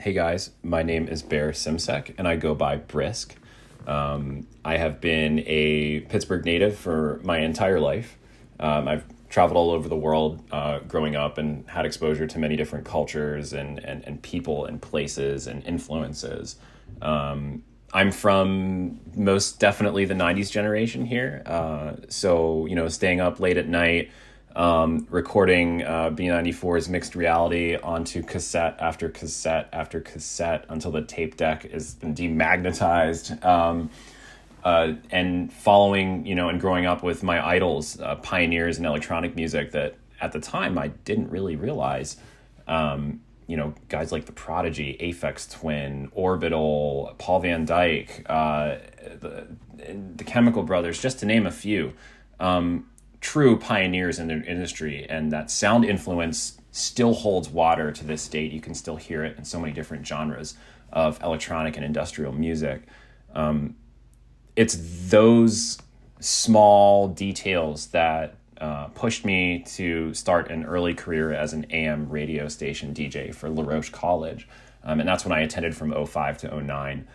Hey guys, my name is Bear Simsek and I go by Brysk. I have been a Pittsburgh native for my entire life. I've traveled all over the world growing up and had exposure to many different cultures and people and places and influences. I'm from most definitely the 90s generation here. So, staying up late at night, recording B94's mixed reality onto cassette after cassette after cassette until the tape deck has been demagnetized. And following, and growing up with my idols, pioneers in electronic music that at the time I didn't really realize, guys like The Prodigy, Aphex Twin, Orbital, Paul Van Dyke, the Chemical Brothers, just to name a few. True pioneers in their industry, and that sound influence still holds water to this date. You can still hear it in so many different genres of electronic and industrial music. It's those small details that pushed me to start an early career as an AM radio station DJ for La Roche College. And that's when I attended from '05 to '09.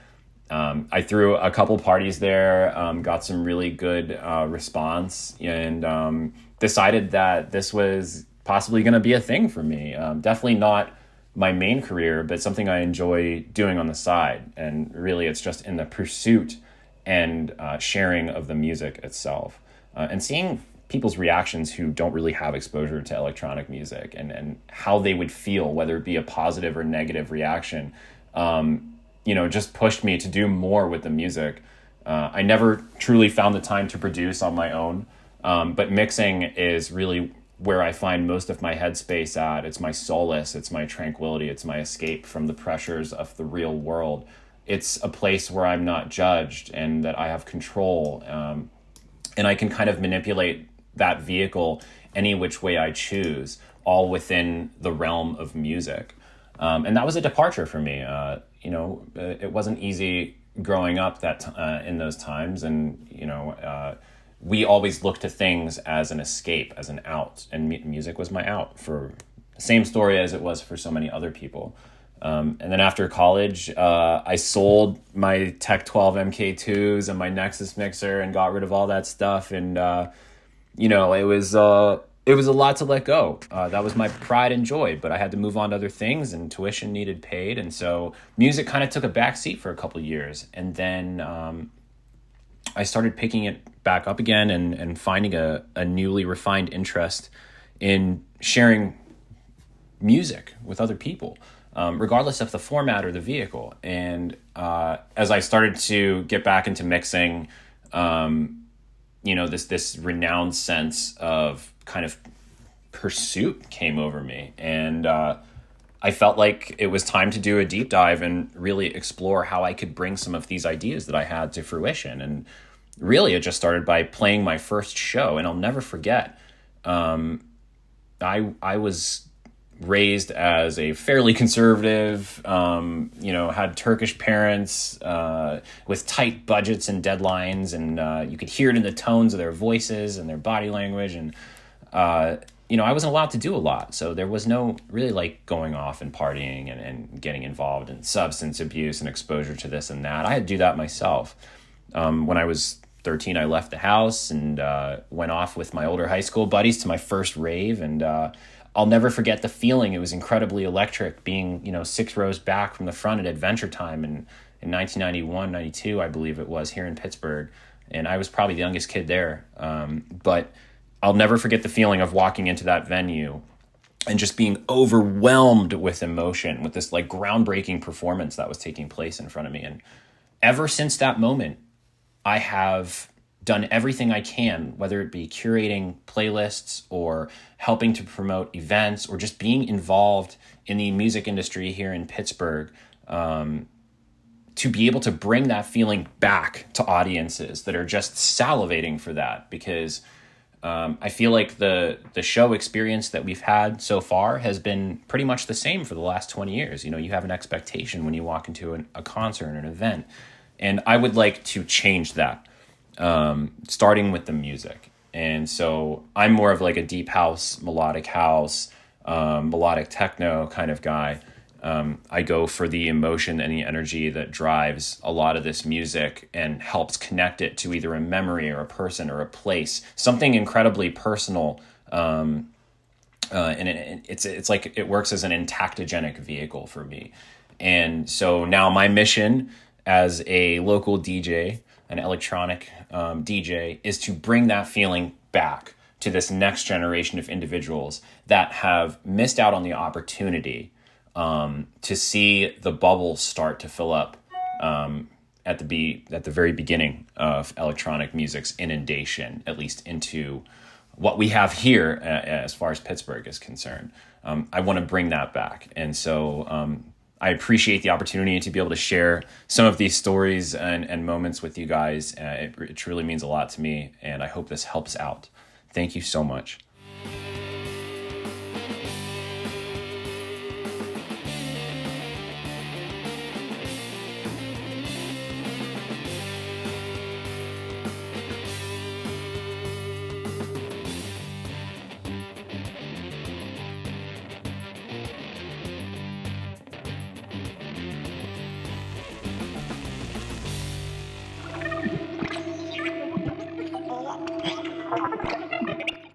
I threw a couple parties there, got some really good response, and decided that this was possibly going to be a thing for me. Definitely not my main career, but something I enjoy doing on the side. And really, it's just in the pursuit and sharing of the music itself. And seeing people's reactions who don't really have exposure to electronic music and how they would feel, whether it be a positive or negative reaction. Just pushed me to do more with the music. I never truly found the time to produce on my own, but mixing is really where I find most of my headspace at. It's my solace, it's my tranquility, it's my escape from the pressures of the real world. It's a place where I'm not judged and that I have control, and I can kind of manipulate that vehicle any which way I choose, all within the realm of music. And that was a departure for me. It wasn't easy growing up in those times. And, we always looked to things as an escape, as an out. And music was my out for the same story as it was for so many other people. And then after college, I sold my Tech 12 MK2s and my Nexus mixer and got rid of all that stuff. And, it was a lot to let go. That was my pride and joy, but I had to move on to other things and tuition needed paid. And so music kind of took a back seat for a couple of years. And then I started picking it back up again and finding a newly refined interest in sharing music with other people, regardless of the format or the vehicle. And as I started to get back into mixing, this renowned sense of kind of pursuit came over me. And I felt like it was time to do a deep dive and really explore how I could bring some of these ideas that I had to fruition. And really, it just started by playing my first show. And I'll never forget, I was raised as a fairly conservative, had Turkish parents with tight budgets and deadlines, and you could hear it in the tones of their voices and their body language. And, I wasn't allowed to do a lot. So there was no really like going off and partying and getting involved in substance abuse and exposure to this and that. I had to do that myself. When I was 13, I left the house and went off with my older high school buddies to my first rave. And I'll never forget the feeling. It was incredibly electric being, 6 rows back from the front at Adventure Time in 1991, 92, I believe it was, here in Pittsburgh. And I was probably the youngest kid there. But I'll never forget the feeling of walking into that venue and just being overwhelmed with emotion with this like groundbreaking performance that was taking place in front of me. And ever since that moment, I have done everything I can, whether it be curating playlists or helping to promote events or just being involved in the music industry here in Pittsburgh, to be able to bring that feeling back to audiences that are just salivating for that. Because I feel like the show experience that we've had so far has been pretty much the same for the last 20 years. You have an expectation when you walk into a concert or an event. And I would like to change that, starting with the music. And so I'm more of like a deep house, melodic techno kind of guy. I go for the emotion and the energy that drives a lot of this music and helps connect it to either a memory or a person or a place, something incredibly personal. It's like it works as an intactogenic vehicle for me. And so now my mission as a local DJ, an electronic DJ, is to bring that feeling back to this next generation of individuals that have missed out on the opportunity to see the bubble start to fill up at the very beginning of electronic music's inundation, at least into what we have here as far as Pittsburgh is concerned. I want to bring that back. And so I appreciate the opportunity to be able to share some of these stories and moments with you guys. It truly means a lot to me, and I hope this helps out. Thank you so much.